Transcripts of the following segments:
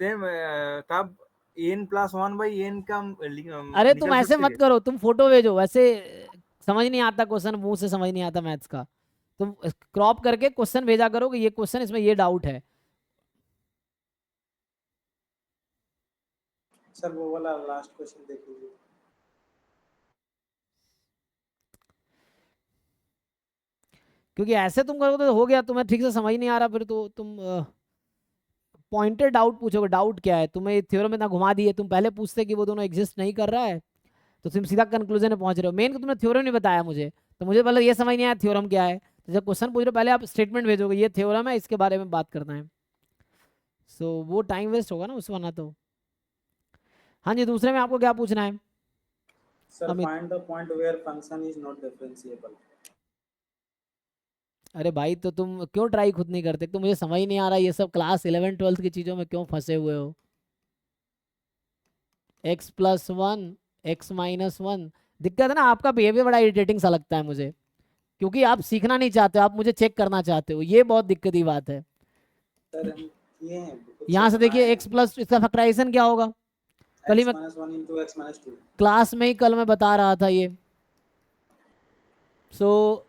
सकते हैं तब n+1/n का अरे तुम निकल ऐसे सकते मत हैं। करो, तुम फोटो भेजो, वैसे समझ नहीं आता क्वेश्चन, मुंह से समझ नहीं आता मैथ्स का। तुम क्रॉप करके क्वेश्चन भेजा करो कि ये क्वेश्चन, इसमें ये डाउट है। सर वो वाला लास्ट क्वेश्चन देख लीजिए। क्योंकि ऐसे तुम करोगे तो हो गया, तुम्हें ठीक से समझ नहीं आ रहा, फिर तो तुम पॉइंटेड डाउट पूछोगे। डाउट क्या है, तुम्हें थ्योरम इतना घुमा दिए, तुम पहले पूछते कि वो दोनों एग्जिस्ट नहीं कर रहा है, तो तुम सीधा कंक्लूजन में पहुंच रहे हो। मेन को तुमने थ्योरम नहीं बताया मुझे, तो मुझे पहले ये समझ नहीं आया थ्योरम क्या है। तो जब क्वेश्चन पूछ रहे हो पहले आप स्टेटमेंट भेजोगे ये थ्योरम है, इसके बारे में बात करना है। सो वो टाइम वेस्ट होगा ना उस वरना तो। हाँ जी, दूसरे में आपको क्या पूछना है sir Amit? Find the point where function is not differentiable. अरे भाई तो तुम क्यों ट्राई खुद नहीं करते? तो मुझे समझ ही नहीं आ रहा ये सब क्लास 11 12 की चीज़ों में क्यों फंसे हुए हो। x+1 x-1, दिक्कत है ना, आपका बिहेवियर बड़ा इरिटेटिंग सा लगता है मुझे, क्योंकि आप सीखना नहीं चाहते हो, आप मुझे चेक करना चाहते हो, ये बहुत दिक्कत की बात है। सर हम किए हैं, खुद से यहाँ से बनाए देखिए हैं। x प्लस, इसका फैक्टराइजेशन क्या होगा? कल ही मैं x-1 into x-2। क्लास में ही कल मैं बता रहा था ये। सो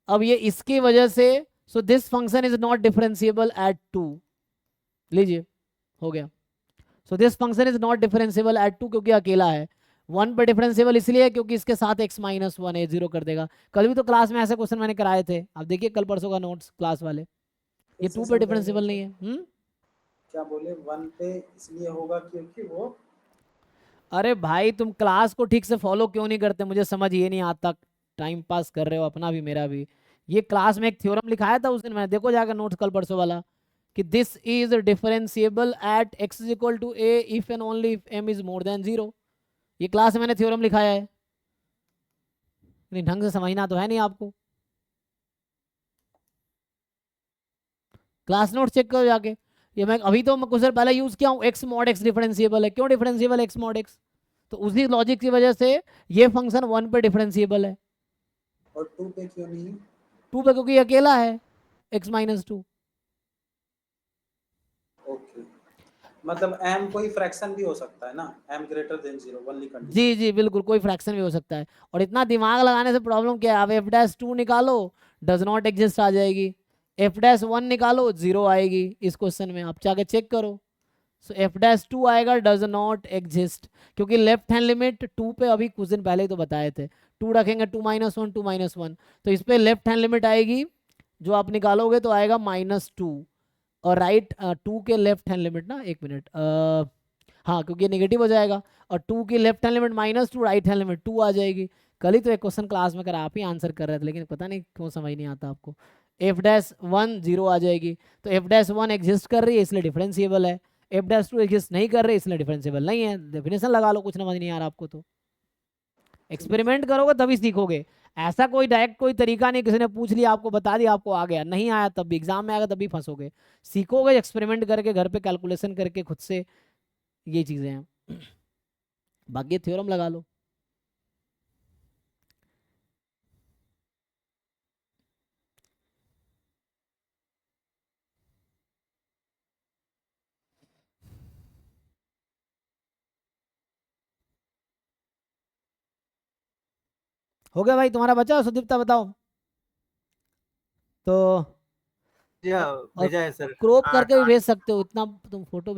अब ये इसकी वजह से, so this function is not differentiable eight 2। लीजिए, हो गया। So this function is not differentiable eight 2 क्योंकि अकेला है। 1 पर डिफरेंशिएबल इसलिए है क्योंकि इसके साथ x-1 है, 0 कर देगा। कल भी तो क्लास में ऐसे क्वेश्चन मैंने कराए थे, आप देखिए कल परसों का नोट्स क्लास वाले। ये फिर से 2 पे समझाइए डिफरेंशिएबल सर। नहीं है। क्या बोले 1 पे इसलिए होगा क्योंकि वो। अरे भाई तुम क्लास को ठीक से फॉलो क्यों नहीं करते, मुझे समझ ये नहीं आता। टाइम पास कर रहे हो अपना भी मेरा भी। ये क्लास में एक थ्योरम लिखाया था उस दिन, मैंने देखो जाकर नोट्स कल परसों वाला, कि this is differentiable at x is equal to a if and only if m is more than 0। ये क्लास में मैंने थ्योरम लिखाया है, नहीं ढंग से समझना तो है नहीं आपको। क्लास नोट चेक करो जाके। ये मैं अभी तो मैं कुछ देर पहले यूज किया हूँ, x मॉड x डिफरेंशिएबल है। क्यों डिफरेंशिएबल है x मॉड x? तो उसी लॉजिक की वजह से ये फंक्शन 1 पे डिफरेंशिएबल है। और 2 पे क्यों नहीं? 2 पे क्योंकि अकेला है, x-2। ओके, मतलब m कोई फ्रैक्शन भी हो सकता है ना, m ग्रेटर देन 0 ओनली जी कंडीशन। जी बिल्कुल, कोई फ्रैक्शन भी हो सकता है। और इतना दिमाग लगाने से प्रॉब्लम क्या है? आप f'2 निकालो, डज नॉट एग्जिस्ट आ जाएगी। f'1 निकालो, 0 आएगी इस क्वेश्चन में, आप जाके चेक करो। सो f'2 आएगा डज नॉट एग्जिस्ट, क्योंकि लेफ्ट हैंड लिमिट 2 पे अभी कुछ दिन पहले ही तो बताए थे। 2 रखेंगे 2-1 2-1, तो इस पे लेफ्ट हैंड लिमिट आएगी, जो आप निकालोगे तो आएगा -2। और राइट 2 के लेफ्ट हैंड लिमिट ना, एक मिनट, हाँ क्योंकि ये नेगेटिव हो जाएगा। और 2 की left hand limit -2, right hand limit 2 आ जाएगी। कल ही तो एक क्वेश्चन क्लास में करा, आप ही आंसर कर रहे थे, लेकिन पता नहीं क्यों समझ नहीं आता आपको। f'1 0 आ जाएगी, तो f'1 एग्जिस्ट कर रही है इसलिए डिफरेंशिएबल है। f'2 एग्जिस्ट नहीं कर रही इसलिए डिफरेंशिएबल नहीं है। डेफिनेशन लगा लो, कुछ समझ नहीं आ रहा आपको तो। एक्सपेरिमेंट करोगे तभी सीखोगे। ऐसा कोई डायरेक्ट कोई तरीका नहीं, किसी ने पूछ लिया आपको बता दिया आपको आ गया, नहीं आया तब भी एग्जाम में आएगा तब भी फंसोगे। सीखोगे एक्सपेरिमेंट करके, घर पे कैलकुलेशन करके खुद से, ये चीजें हैं। बाकी थ्योरम लगा लो। हो गया भाई तुम्हारा बचा? सुदीप्ता बताओ तो। जी हाँ, और भेजा है सर। क्रॉप आठ करके भी आठ भेज सकते हो, इतना तुम फोटो